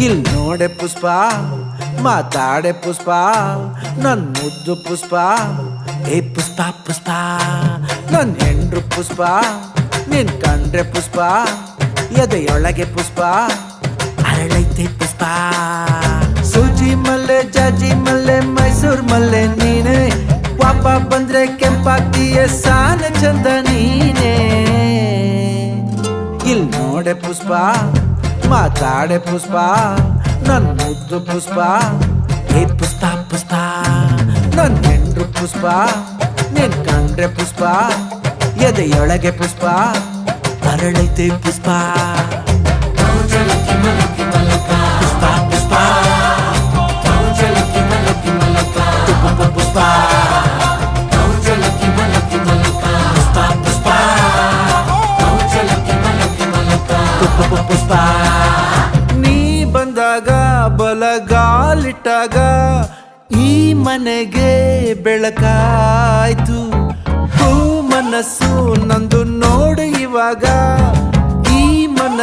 ಇಲ್ ನೋಡೆ ಪುಷ್ಪ ಮಾತಾಡೆ ಪುಷ್ಪ ನನ್ ಮುದ್ದು ಪುಷ್ಪ ಏ ಪುಷ್ಪ ಪುಷ್ಪ ನನ್ ಹೆಂಡ್ರು ಪುಷ್ಪ ನಿನ್ ಕಂಡ್ರೆ ಪುಷ್ಪ ಎದೆಯೊಳಗೆ ಪುಷ್ಪ ಅರಳೈತೆ ಪುಷ್ಪ ಸೂಜಿ ಮಲ್ಲೆ ಜಾಜಿ ಮಲ್ಲೆ ಮೈಸೂರ್ ಮಲ್ಲೆ ನೀನೆ ಪಾಪ ಬಂದ್ರೆ ಕೆಂಪಾಗ್ತೀಯ ಸಾನ ಚಂದ ನೀನೆ ಇಲ್ ನೋಡೆ ಪುಷ್ಪ ಮಾತಾಡೆ ಪುಷ್ಪ ನನ್ ಮುದ್ದು ಪುಷ್ಪ ಏ ಪುಷ್ಪ ಪುಷ್ಪ ನನ್ ಹೆಂಡ್ರು ಪುಷ್ಪ ನಿನ್ ಕಂಡ್ರೆ ಪುಷ್ಪ ಎದೆಯೊಳಗೆ ಪುಷ್ಪ ಅರಳೈತೆ ಪುಷ್ಪ ಪುಷ್ಪ ಪುಷ್ಪ ಪುಷ್ಪ ಪುಷ್ಪ ನೀ ಬಂದಾಗ ಬಲಗಾಲಿಟ್ಟಾಗ ಈ ಮನೆಗೆ ಬೆಳಕಾಯ್ತು ಹೂ ಮನಸ್ಸು ನಂದು ನೋಡು ಇವಾಗ ಈ ಮನ